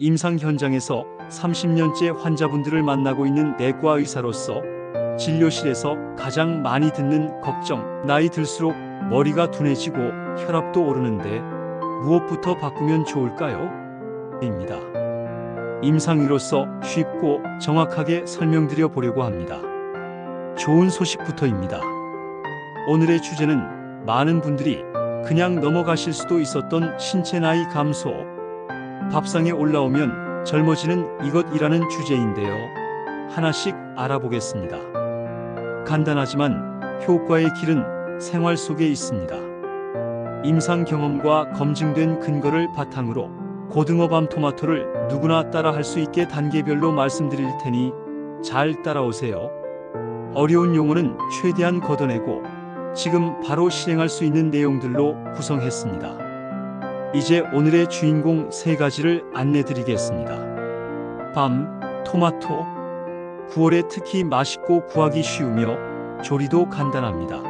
임상 현장에서 30년째 환자분들을 만나고 있는 내과 의사로서 진료실에서 가장 많이 듣는 걱정, 나이 들수록 머리가 둔해지고 혈압도 오르는데 무엇부터 바꾸면 좋을까요? 입니다. 임상의로서 쉽고 정확하게 설명드려 보려고 합니다. 좋은 소식부터입니다. 오늘의 주제는 많은 분들이 그냥 넘어가실 수도 있었던 신체 나이 감소, 밥상에 올라오면 젊어지는 이것이라는 주제인데요. 하나씩 알아보겠습니다. 간단하지만 효과의 길은 생활 속에 있습니다. 임상 경험과 검증된 근거를 바탕으로 고등어밤 토마토를 누구나 따라할 수 있게 단계별로 말씀드릴 테니 잘 따라오세요. 어려운 용어는 최대한 걷어내고 지금 바로 실행할 수 있는 내용들로 구성했습니다. 이제 오늘의 주인공 세 가지를 안내드리겠습니다. 밤, 토마토. 9월에 특히 맛있고 구하기 쉬우며 조리도 간단합니다.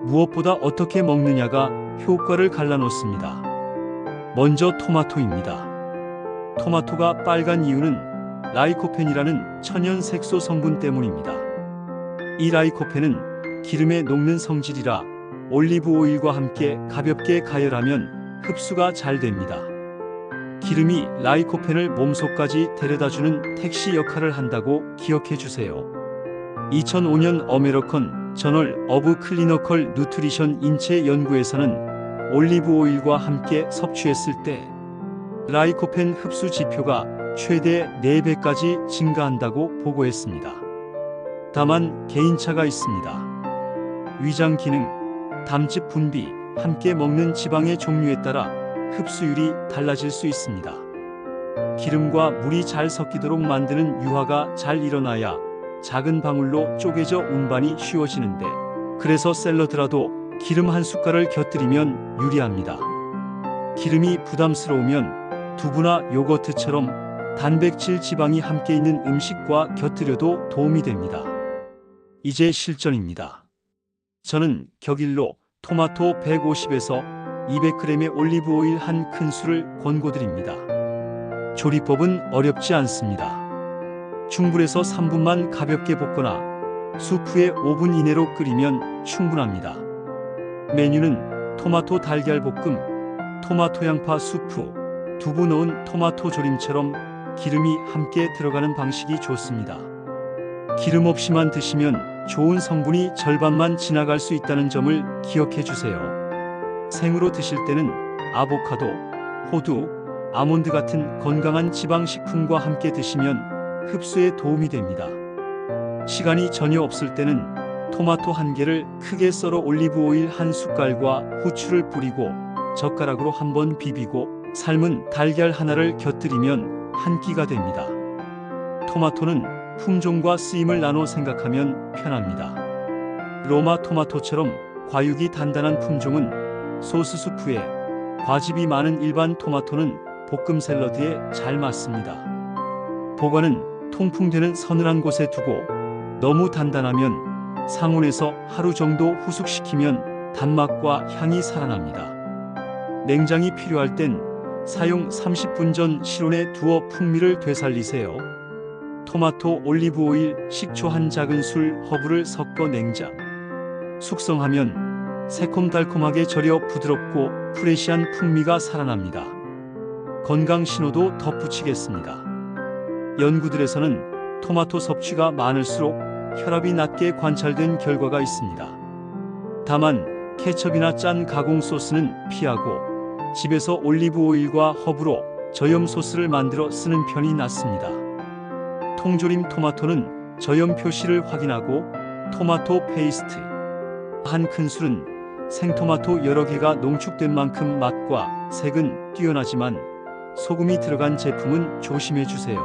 무엇보다 어떻게 먹느냐가 효과를 갈라놓습니다. 먼저 토마토입니다. 토마토가 빨간 이유는 라이코펜이라는 천연 색소 성분 때문입니다. 이 라이코펜은 기름에 녹는 성질이라 올리브 오일과 함께 가볍게 가열하면 흡수가 잘 됩니다. 기름이 라이코펜을 몸속까지 데려다주는 택시 역할을 한다고 기억해 주세요. 2005년 어메리칸 저널 오브 클리니컬 누트리션 인체 연구에서는 올리브 오일과 함께 섭취했을 때 라이코펜 흡수 지표가 최대 4배까지 증가한다고 보고했습니다. 다만 개인차가 있습니다. 위장 기능, 담즙 분비, 함께 먹는 지방의 종류에 따라 흡수율이 달라질 수 있습니다. 기름과 물이 잘 섞이도록 만드는 유화가 잘 일어나야 작은 방울로 쪼개져 운반이 쉬워지는데, 그래서 샐러드라도 기름 한 숟갈을 곁들이면 유리합니다. 기름이 부담스러우면 두부나 요거트처럼 단백질 지방이 함께 있는 음식과 곁들여도 도움이 됩니다. 이제 실전입니다. 저는 격일로 토마토 150에서 200g의 올리브 오일 한 큰술을 권고드립니다. 조리법은 어렵지 않습니다. 중불에서 3분만 가볍게 볶거나 수프에 5분 이내로 끓이면 충분합니다. 메뉴는 토마토 달걀 볶음, 토마토 양파 수프, 두부 넣은 토마토 조림처럼 기름이 함께 들어가는 방식이 좋습니다. 기름 없이만 드시면 좋은 성분이 절반만 지나갈 수 있다는 점을 기억해 주세요. 생으로 드실 때는 아보카도, 호두, 아몬드 같은 건강한 지방식품과 함께 드시면 흡수에 도움이 됩니다. 시간이 전혀 없을 때는 토마토 1개를 크게 썰어 올리브 오일 한 숟갈과 후추를 뿌리고 젓가락으로 한번 비비고 삶은 달걀 하나를 곁들이면 한 끼가 됩니다. 토마토는 품종과 쓰임을 나눠 생각하면 편합니다. 로마 토마토처럼 과육이 단단한 품종은 소스 수프에, 과즙이 많은 일반 토마토는 볶음 샐러드에 잘 맞습니다. 보관은 통풍되는 서늘한 곳에 두고 너무 단단하면 상온에서 하루 정도 후숙시키면 단맛과 향이 살아납니다. 냉장이 필요할 땐 사용 30분 전 실온에 두어 풍미를 되살리세요. 토마토, 올리브 오일, 식초 한 작은술, 허브를 섞어 냉장. 숙성하면 새콤달콤하게 절여 부드럽고 프레시한 풍미가 살아납니다. 건강 신호도 덧붙이겠습니다. 연구들에서는 토마토 섭취가 많을수록 혈압이 낮게 관찰된 결과가 있습니다. 다만 케첩이나 짠 가공 소스는 피하고 집에서 올리브 오일과 허브로 저염 소스를 만들어 쓰는 편이 낫습니다. 통조림 토마토는 저염 표시를 확인하고 토마토 페이스트 한 큰술은 생토마토 여러 개가 농축된 만큼 맛과 색은 뛰어나지만 소금이 들어간 제품은 조심해 주세요.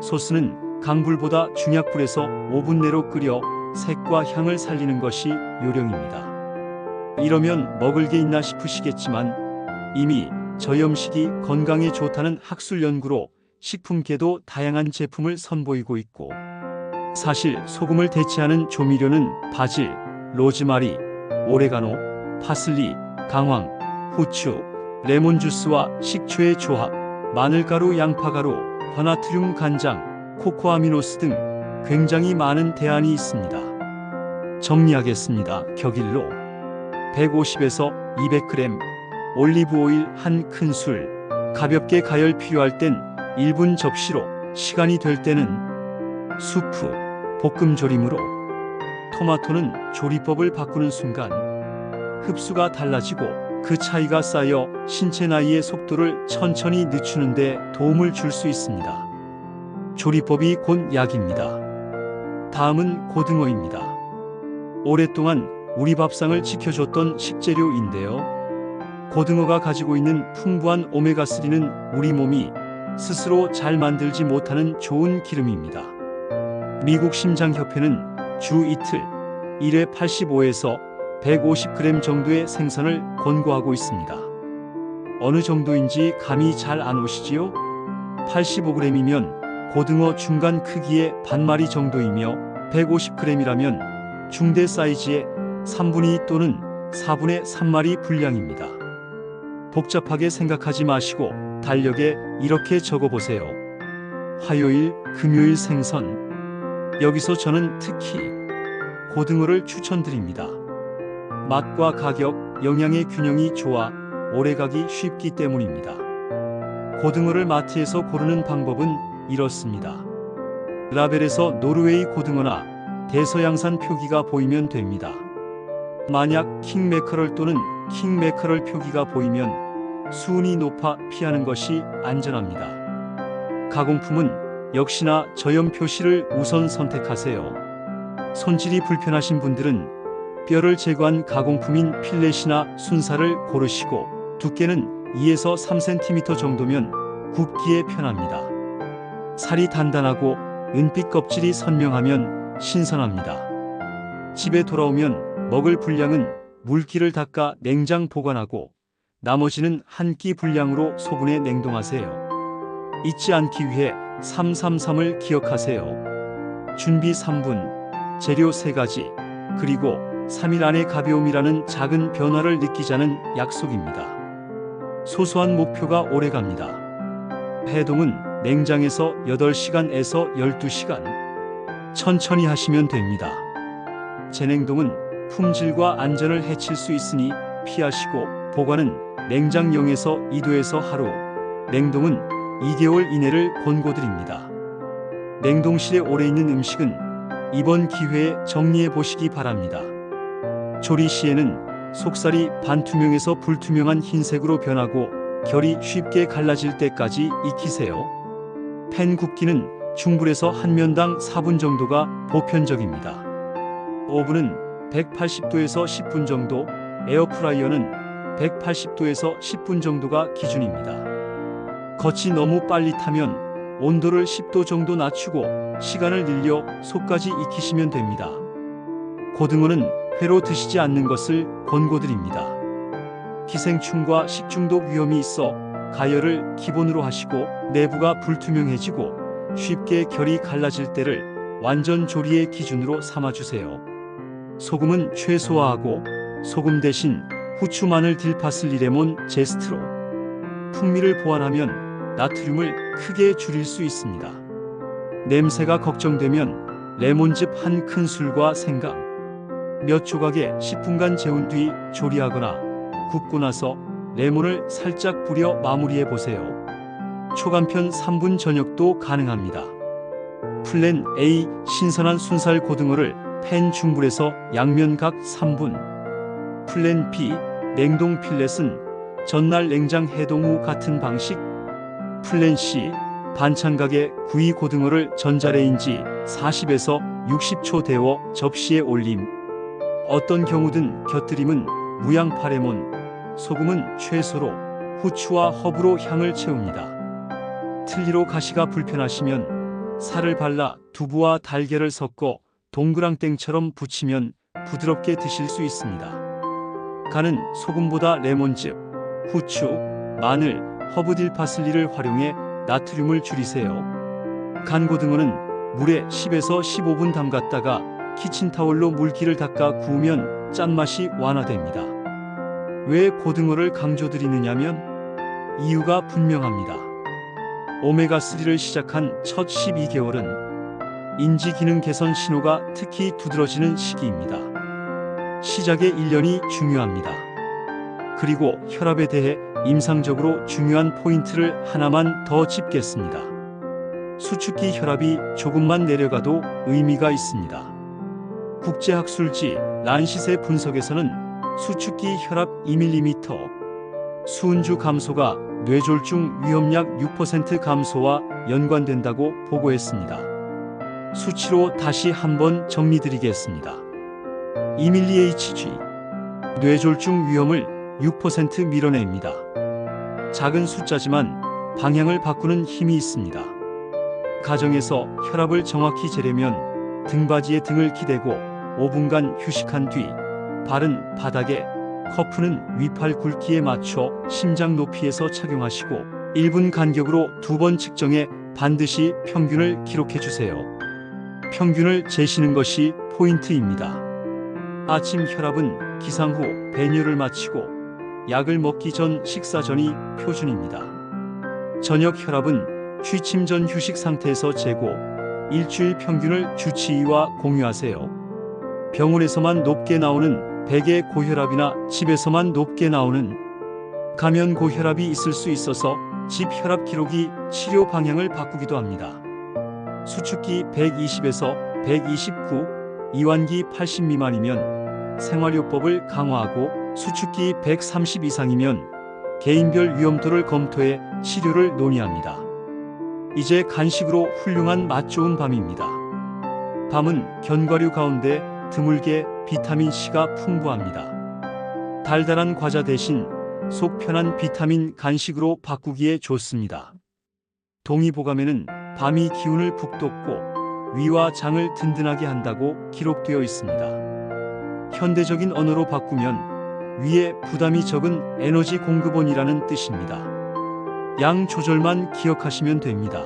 소스는 강불보다 중약불에서 5분 내로 끓여 색과 향을 살리는 것이 요령입니다. 이러면 먹을 게 있나 싶으시겠지만 이미 저염식이 건강에 좋다는 학술 연구로 식품계도 다양한 제품을 선보이고 있고, 사실 소금을 대체하는 조미료는 바질, 로즈마리, 오레가노, 파슬리, 강황, 후추, 레몬주스와 식초의 조합, 마늘가루, 양파가루, 과나트륨, 간장, 코코아미노스 등 굉장히 많은 대안이 있습니다. 정리하겠습니다. 격일로 150에서 200g, 올리브오일 1큰술, 가볍게 가열 필요할 땐 1분 접시로, 시간이 될 때는 수프, 볶음 조림으로. 토마토는 조리법을 바꾸는 순간 흡수가 달라지고 그 차이가 쌓여 신체 나이의 속도를 천천히 늦추는 데 도움을 줄 수 있습니다. 조리법이 곧 약입니다. 다음은 고등어입니다. 오랫동안 우리 밥상을 지켜줬던 식재료인데요. 고등어가 가지고 있는 풍부한 오메가3는 우리 몸이 스스로 잘 만들지 못하는 좋은 기름입니다. 미국 심장협회는 주 이틀 1회 85에서 150g 정도의 생선을 권고하고 있습니다. 어느 정도인지 감이 잘 안 오시지요? 85g이면 고등어 중간 크기의 반마리 정도이며 150g이라면 중대 사이즈의 3분의 2 또는 4분의 3마리 분량입니다. 복잡하게 생각하지 마시고 달력에 이렇게 적어보세요. 화요일, 금요일 생선. 여기서 저는 특히 고등어를 추천드립니다. 맛과 가격, 영양의 균형이 좋아 오래가기 쉽기 때문입니다. 고등어를 마트에서 고르는 방법은 이렇습니다. 라벨에서 노르웨이 고등어나 대서양산 표기가 보이면 됩니다. 만약 킹매커럴 또는 킹매커럴 표기가 보이면 수온이 높아 피하는 것이 안전합니다. 가공품은 역시나 저염 표시를 우선 선택하세요. 손질이 불편하신 분들은 뼈를 제거한 가공품인 필렛이나 순살을 고르시고 두께는 2에서 3cm 정도면 굽기에 편합니다. 살이 단단하고 은빛 껍질이 선명하면 신선합니다. 집에 돌아오면 먹을 분량은 물기를 닦아 냉장 보관하고 나머지는 한 끼 분량으로 소분해 냉동하세요. 잊지 않기 위해 333을 기억하세요. 준비 3분, 재료 3가지, 그리고 3일 안에 가벼움이라는 작은 변화를 느끼자는 약속입니다. 소소한 목표가 오래갑니다. 해동은 냉장에서 8시간에서 12시간. 천천히 하시면 됩니다. 재냉동은 품질과 안전을 해칠 수 있으니 피하시고 보관은 냉장 0에서 2도에서 하루, 냉동은 2개월 이내를 권고드립니다. 냉동실에 오래 있는 음식은 이번 기회에 정리해 보시기 바랍니다. 조리 시에는 속살이 반투명에서 불투명한 흰색으로 변하고 결이 쉽게 갈라질 때까지 익히세요. 팬 굽기는 중불에서 한 면당 4분 정도가 보편적입니다. 오븐은 180도에서 10분 정도, 에어프라이어는 180도에서 10분 정도가 기준입니다. 겉이 너무 빨리 타면 온도를 10도 정도 낮추고 시간을 늘려 속까지 익히시면 됩니다. 고등어는 회로 드시지 않는 것을 권고드립니다. 기생충과 식중독 위험이 있어 가열을 기본으로 하시고 내부가 불투명해지고 쉽게 결이 갈라질 때를 완전 조리의 기준으로 삼아주세요. 소금은 최소화하고 소금 대신 후추, 마늘, 딜, 파슬리, 레몬, 제스트로 풍미를 보완하면 나트륨을 크게 줄일 수 있습니다. 냄새가 걱정되면 레몬즙 1큰술과 생강 몇 조각에 10분간 재운 뒤 조리하거나 굽고 나서 레몬을 살짝 뿌려 마무리해 보세요. 초간편 3분 저녁도 가능합니다. 플랜 A, 신선한 순살 고등어를 팬 중불에서 양면 각 3분. 플랜 B, 냉동 필렛은 전날 냉장 해동 후 같은 방식. 플랜 C, 반찬각에 구이 고등어를 전자레인지 40에서 60초 데워 접시에 올림. 어떤 경우든 곁들임은 무양파, 레몬, 소금은 최소로, 후추와 허브로 향을 채웁니다. 틀니로 가시가 불편하시면 살을 발라 두부와 달걀을 섞어 동그랑땡처럼 부치면 부드럽게 드실 수 있습니다. 간은 소금보다 레몬즙, 후추, 마늘, 허브, 딜, 파슬리를 활용해 나트륨을 줄이세요. 간 고등어는 물에 10에서 15분 담갔다가 키친타월로 물기를 닦아 구우면 짠맛이 완화됩니다. 왜 고등어를 강조드리느냐면 이유가 분명합니다. 오메가3를 시작한 첫 12개월은 인지 기능 개선 신호가 특히 두드러지는 시기입니다. 시작의 1년이 중요합니다. 그리고 혈압에 대해 임상적으로 중요한 포인트를 하나만 더 짚겠습니다. 수축기 혈압이 조금만 내려가도 의미가 있습니다. 국제학술지 란시셋 분석에서는 수축기 혈압 2mm 수은주 감소가 뇌졸중 위험약 6% 감소와 연관된다고 보고했습니다. 수치로 다시 한번 정리드리겠습니다. 2mHg 뇌졸중 위험을 6% 밀어냅니다. 작은 숫자지만 방향을 바꾸는 힘이 있습니다. 가정에서 혈압을 정확히 재려면 등받이에 등을 기대고 5분간 휴식한 뒤 발은 바닥에, 커프는 위팔 굵기에 맞춰 심장 높이에서 착용하시고 1분 간격으로 2번 측정해 반드시 평균을 기록해 주세요. 평균을 재시는 것이 포인트입니다. 아침 혈압은 기상 후 배뇨를 마치고 약을 먹기 전 식사 전이 표준입니다. 저녁 혈압은 취침 전 휴식 상태에서 재고 일주일 평균을 주치의와 공유하세요. 병원에서만 높게 나오는 백의 고혈압이나 집에서만 높게 나오는 가면 고혈압이 있을 수 있어서 집 혈압 기록이 치료 방향을 바꾸기도 합니다. 수축기 120에서 129, 이완기 80 미만이면 생활요법을 강화하고 수축기 130 이상이면 개인별 위험도를 검토해 치료를 논의합니다. 이제 간식으로 훌륭한 맛 좋은 밤입니다. 밤은 견과류 가운데 드물게 비타민C가 풍부합니다. 달달한 과자 대신 속 편한 비타민 간식으로 바꾸기에 좋습니다. 동의보감에는 밤이 기운을 북돋고 위와 장을 든든하게 한다고 기록되어 있습니다. 현대적인 언어로 바꾸면 위에 부담이 적은 에너지 공급원이라는 뜻입니다. 양 조절만 기억하시면 됩니다.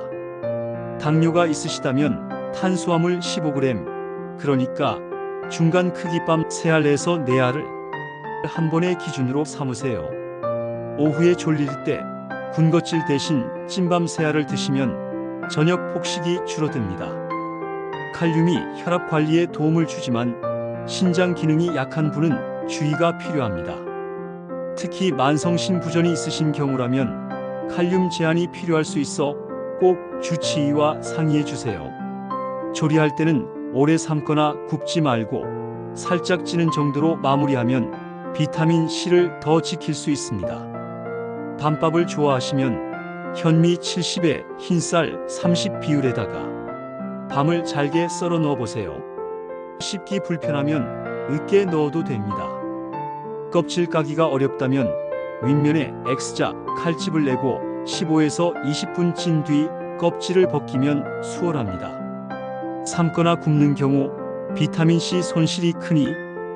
당뇨가 있으시다면 탄수화물 15g, 그러니까 중간 크기 밤 3알에서 4알을 한 번의 기준으로 삼으세요. 오후에 졸릴 때 군것질 대신 찐밤 3알을 드시면 저녁 폭식이 줄어듭니다. 칼륨이 혈압 관리에 도움을 주지만 신장 기능이 약한 분은 주의가 필요합니다. 특히 만성신부전이 있으신 경우라면 칼륨 제한이 필요할 수 있어 꼭 주치의와 상의해 주세요. 조리할 때는 오래 삶거나 굽지 말고 살짝 찌는 정도로 마무리하면 비타민C를 더 지킬 수 있습니다. 밤밥을 좋아하시면 현미 70에 흰쌀 30 비율에다가 밤을 잘게 썰어 넣어보세요. 씹기 불편하면 으깨 넣어도 됩니다. 껍질 까기가 어렵다면 윗면에 X자 칼집을 내고 15에서 20분 찐 뒤 껍질을 벗기면 수월합니다. 삶거나 굽는 경우 비타민C 손실이 크니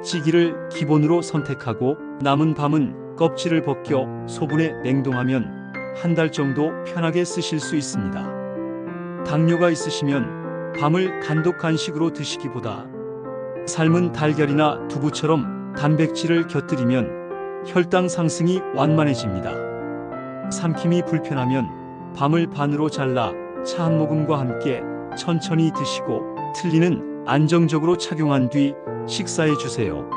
찌기를 기본으로 선택하고 남은 밤은 껍질을 벗겨 소분해 냉동하면 한 달 정도 편하게 쓰실 수 있습니다. 당뇨가 있으시면 밤을 단독 간식으로 드시기보다 삶은 달걀이나 두부처럼 단백질을 곁들이면 혈당 상승이 완만해집니다. 삼킴이 불편하면 밤을 반으로 잘라 차 한 모금과 함께 천천히 드시고 틀니는 안정적으로 착용한 뒤 식사해 주세요.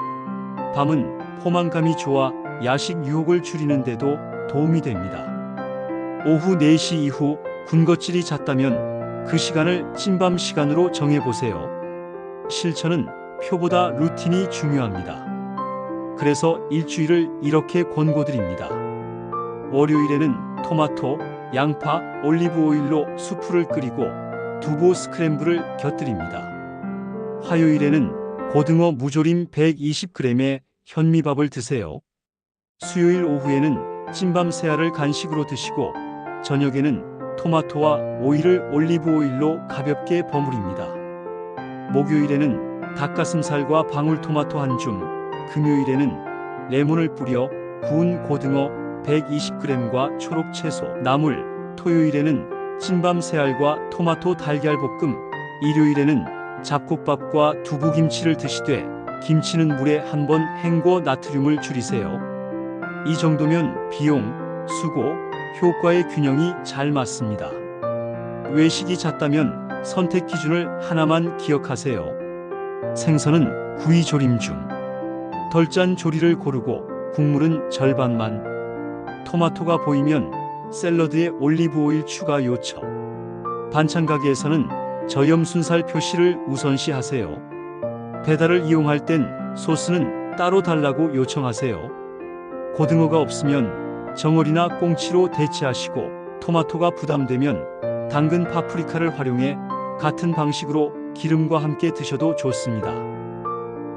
밤은 포만감이 좋아 야식 유혹을 줄이는 데도 도움이 됩니다. 오후 4시 이후 군것질이 잦다면 그 시간을 찐밤 시간으로 정해보세요. 실천은 표보다 루틴이 중요합니다. 그래서 일주일을 이렇게 권고드립니다. 월요일에는 토마토, 양파, 올리브 오일로 수프를 끓이고 두부 스크램블을 곁들입니다. 화요일에는 고등어 무조림 120g의 현미밥을 드세요. 수요일 오후에는 찐밤 3알을 간식으로 드시고 저녁에는 토마토와 오이를 올리브 오일로 가볍게 버무립니다. 목요일에는 닭가슴살과 방울토마토 한 줌, 금요일에는 레몬을 뿌려 구운 고등어 120g과 초록 채소, 나물, 토요일에는 찐밤 3알과 토마토 달걀 볶음, 일요일에는 잡곡밥과 두부김치를 드시되 김치는 물에 한번 헹궈 나트륨을 줄이세요. 이 정도면 비용, 수고, 효과의 균형이 잘 맞습니다. 외식이 잦다면 선택 기준을 하나만 기억하세요. 생선은 구이 조림 중 덜 짠 조리를 고르고 국물은 절반만. 토마토가 보이면 샐러드에 올리브 오일 추가 요청. 반찬 가게에서는 저염순살 표시를 우선시하세요. 배달을 이용할 땐 소스는 따로 달라고 요청하세요. 고등어가 없으면 정어리나 꽁치로 대체하시고, 토마토가 부담되면 당근 파프리카를 활용해 같은 방식으로 기름과 함께 드셔도 좋습니다.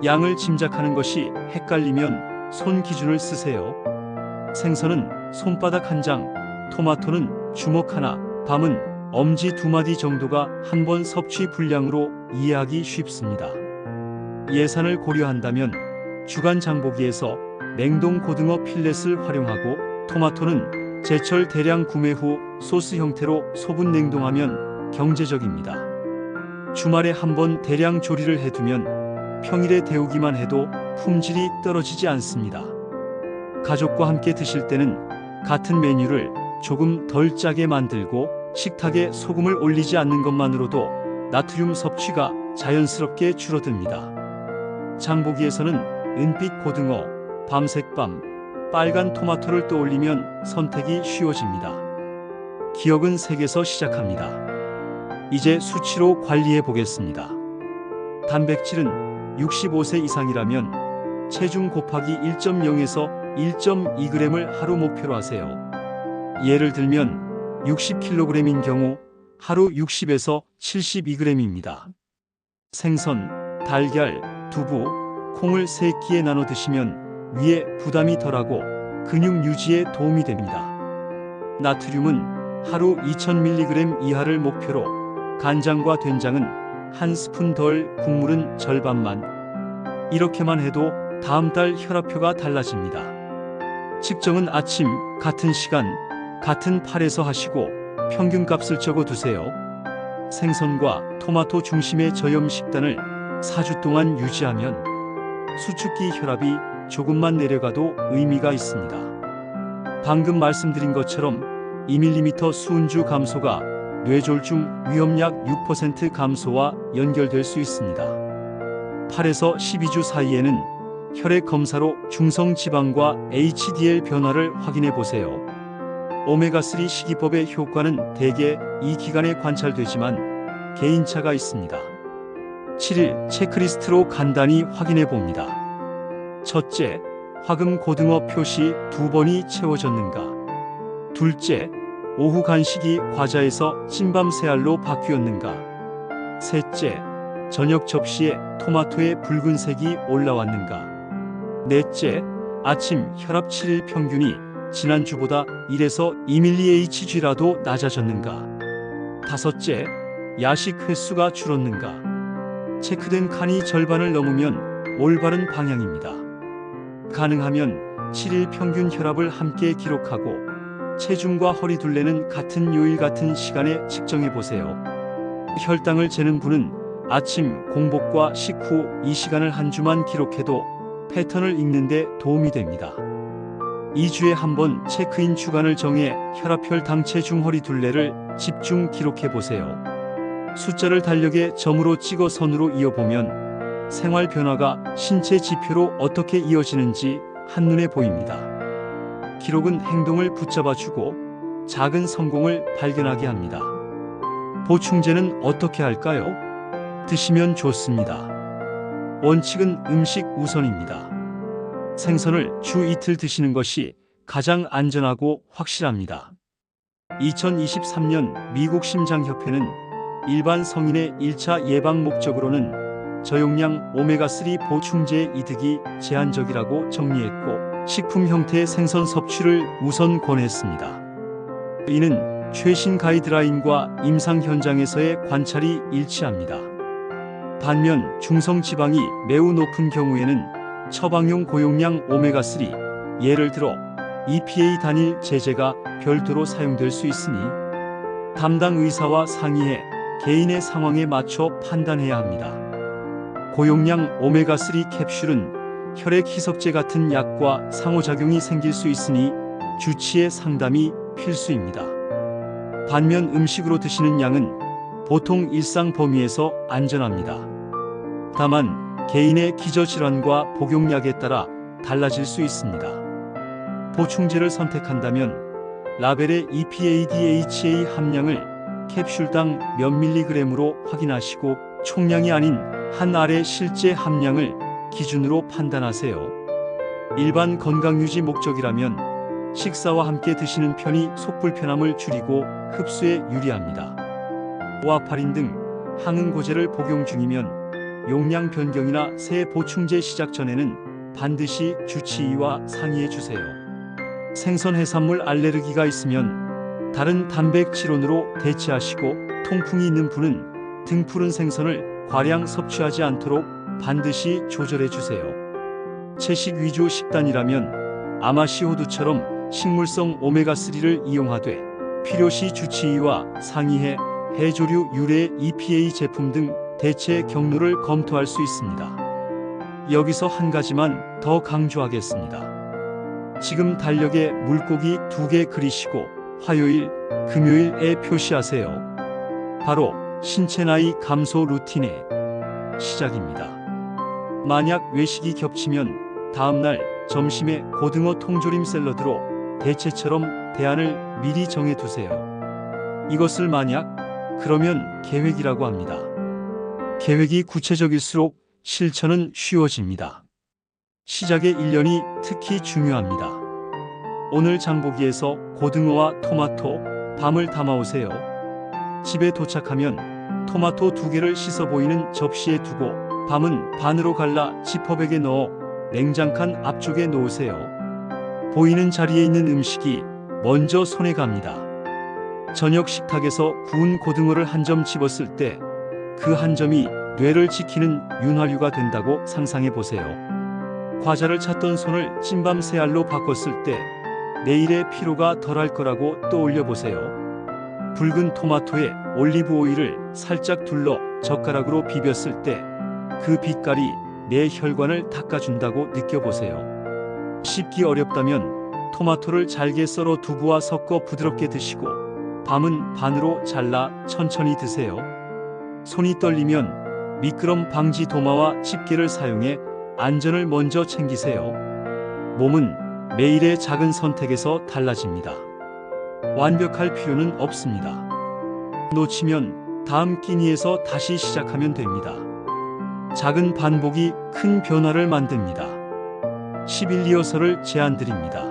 양을 짐작하는 것이 헷갈리면 손 기준을 쓰세요. 생선은 손바닥 한 장, 토마토는 주먹 하나, 밤은 엄지 2마디 정도가 한 번 섭취 분량으로 이해하기 쉽습니다. 예산을 고려한다면 주간 장보기에서 냉동 고등어 필렛을 활용하고, 토마토는 제철 대량 구매 후 소스 형태로 소분 냉동하면 경제적입니다. 주말에 한번 대량 조리를 해두면 평일에 데우기만 해도 품질이 떨어지지 않습니다. 가족과 함께 드실 때는 같은 메뉴를 조금 덜 짜게 만들고, 식탁에 소금을 올리지 않는 것만으로도 나트륨 섭취가 자연스럽게 줄어듭니다. 장보기에서는 은빛 고등어, 밤색밤, 빨간 토마토를 떠올리면 선택이 쉬워집니다. 기억은 3개에서 시작합니다. 이제 수치로 관리해 보겠습니다. 단백질은 65세 이상이라면 체중 곱하기 1.0에서 1.2g을 하루 목표로 하세요. 예를 들면 60kg인 경우 하루 60에서 72g입니다. 생선, 달걀, 두부, 콩을 3끼에 나눠 드시면 위에 부담이 덜하고 근육 유지에 도움이 됩니다. 나트륨은 하루 2000mg 이하를 목표로, 간장과 된장은 한 스푼 덜, 국물은 절반만. 이렇게만 해도 다음 달 혈압표가 달라집니다. 측정은 아침 같은 시간 같은 팔에서 하시고 평균값을 적어두세요. 생선과 토마토 중심의 저염 식단을 4주 동안 유지하면 수축기 혈압이 조금만 내려가도 의미가 있습니다. 방금 말씀드린 것처럼 2mm 수은주 감소가 뇌졸중 위험약 6% 감소와 연결될 수 있습니다. 8에서 12주 사이에는 혈액 검사로 중성 지방과 HDL 변화를 확인해 보세요. 오메가3 식이법의 효과는 대개 이 기간에 관찰되지만 개인차가 있습니다. 7일 체크리스트로 간단히 확인해 봅니다. 첫째, 화금 고등어 표시 2번이 채워졌는가? 둘째, 오후 간식이 과자에서 찐밤 새알로 바뀌었는가? 셋째, 저녁 접시에 토마토의 붉은색이 올라왔는가? 넷째, 아침 혈압 7일 평균이 지난주보다 1에서 2mHg라도 낮아졌는가? 다섯째, 야식 횟수가 줄었는가? 체크된 칸이 절반을 넘으면 올바른 방향입니다. 가능하면 7일 평균 혈압을 함께 기록하고, 체중과 허리 둘레는 같은 요일 같은 시간에 측정해 보세요. 혈당을 재는 분은 아침 공복과 식후 이 시간을 한 주만 기록해도 패턴을 읽는 데 도움이 됩니다. 2주에 한 번 체크인 주간을 정해 혈압, 당, 체중, 허리 둘레를 집중 기록해 보세요. 숫자를 달력에 점으로 찍어 선으로 이어보면 생활 변화가 신체 지표로 어떻게 이어지는지 한눈에 보입니다. 기록은 행동을 붙잡아주고 작은 성공을 발견하게 합니다. 보충제는 어떻게 할까요? 드시면 좋습니다. 원칙은 음식 우선입니다. 생선을 주 이틀 드시는 것이 가장 안전하고 확실합니다. 2023년 미국 심장협회는 일반 성인의 1차 예방 목적으로는 저용량 오메가3 보충제의 이득이 제한적이라고 정리했고, 식품 형태의 생선 섭취를 우선 권했습니다. 이는 최신 가이드라인과 임상 현장에서의 관찰이 일치합니다. 반면 중성 지방이 매우 높은 경우에는 처방용 고용량 오메가3, 예를 들어 EPA 단일 제제가 별도로 사용될 수 있으니 담당 의사와 상의해 개인의 상황에 맞춰 판단해야 합니다. 고용량 오메가3 캡슐은 혈액 희석제 같은 약과 상호작용이 생길 수 있으니 주치의 상담이 필수입니다. 반면 음식으로 드시는 양은 보통 일상 범위에서 안전합니다. 다만 개인의 기저질환과 복용량에 따라 달라질 수 있습니다. 보충제를 선택한다면 라벨의 EPA, DHA 함량을 캡슐당 몇 밀리그램으로 확인하시고 총량이 아닌 한 알의 실제 함량을 기준으로 판단하세요. 일반 건강유지 목적이라면 식사와 함께 드시는 편이 속불편함을 줄이고 흡수에 유리합니다. 와파린 등 항응고제를 복용 중이면 용량 변경이나 새 보충제 시작 전에는 반드시 주치의와 상의해 주세요. 생선 해산물 알레르기가 있으면 다른 단백질원으로 대체하시고, 통풍이 있는 분은 등푸른 생선을 과량 섭취하지 않도록 반드시 조절해 주세요. 채식 위주 식단이라면 아마시호두처럼 식물성 오메가3를 이용하되 필요시 주치의와 상의해 해조류 유래 EPA 제품 등 대체 경로를 검토할 수 있습니다. 여기서 한 가지만 더 강조하겠습니다. 지금 달력에 물고기 2개 그리시고 화요일, 금요일에 표시하세요. 바로 신체 나이 감소 루틴의 시작입니다. 만약 외식이 겹치면 다음날 점심에 고등어 통조림 샐러드로 대체처럼 대안을 미리 정해두세요. 이것을 만약 그러면 계획이라고 합니다. 계획이 구체적일수록 실천은 쉬워집니다. 시작의 1년이 특히 중요합니다. 오늘 장보기에서 고등어와 토마토, 밤을 담아오세요. 집에 도착하면 토마토 2개를 씻어 보이는 접시에 두고 밤은 반으로 갈라 지퍼백에 넣어 냉장칸 앞쪽에 놓으세요. 보이는 자리에 있는 음식이 먼저 손에 갑니다. 저녁 식탁에서 구운 고등어를 한 점 집었을 때 그 한 점이 뇌를 지키는 윤활유가 된다고 상상해 보세요. 과자를 찾던 손을 찐밤 새알로 바꿨을 때 내일의 피로가 덜할 거라고 떠올려 보세요. 붉은 토마토에 올리브 오일을 살짝 둘러 젓가락으로 비볐을 때 그 빛깔이 내 혈관을 닦아준다고 느껴보세요. 씹기 어렵다면 토마토를 잘게 썰어 두부와 섞어 부드럽게 드시고 밤은 반으로 잘라 천천히 드세요. 손이 떨리면 미끄럼 방지 도마와 집게를 사용해 안전을 먼저 챙기세요. 몸은 매일의 작은 선택에서 달라집니다. 완벽할 필요는 없습니다. 놓치면 다음 끼니에서 다시 시작하면 됩니다. 작은 반복이 큰 변화를 만듭니다. 10일 리허설을 제안드립니다.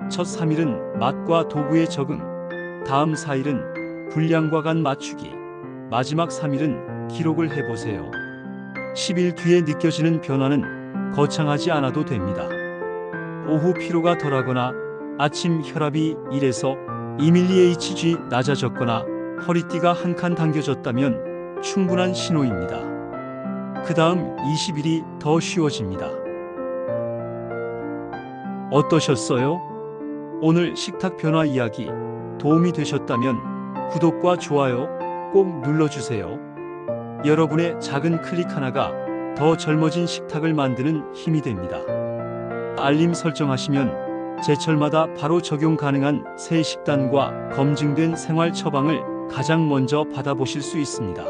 첫 3일은 맛과 도구의 적응, 다음 4일은 분량과 간 맞추기, 마지막 3일은 기록을 해보세요. 10일 뒤에 느껴지는 변화는 거창하지 않아도 됩니다. 오후 피로가 덜하거나 아침 혈압이 1에서 2mHg 낮아졌거나 허리띠가 한 칸 당겨졌다면 충분한 신호입니다. 그 다음 20일이 더 쉬워집니다. 어떠셨어요? 오늘 식탁 변화 이야기 도움이 되셨다면 구독과 좋아요 꼭 눌러주세요. 여러분의 작은 클릭 하나가 더 젊어진 식탁을 만드는 힘이 됩니다. 알림 설정하시면 제철마다 바로 적용 가능한 새 식단과 검증된 생활 처방을 가장 먼저 받아보실 수 있습니다.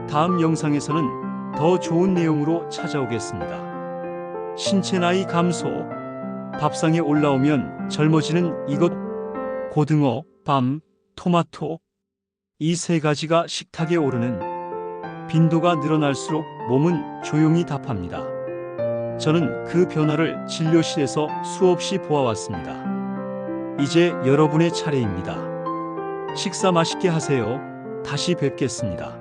다음 영상에서는 더 좋은 내용으로 찾아오겠습니다. 신체 나이 감소, 밥상에 올라오면 젊어지는 이것, 고등어, 밤, 토마토, 이 세 가지가 식탁에 오르는 빈도가 늘어날수록 몸은 조용히 답합니다. 저는 그 변화를 진료실에서 수없이 보아왔습니다. 이제 여러분의 차례입니다. 식사 맛있게 하세요. 다시 뵙겠습니다.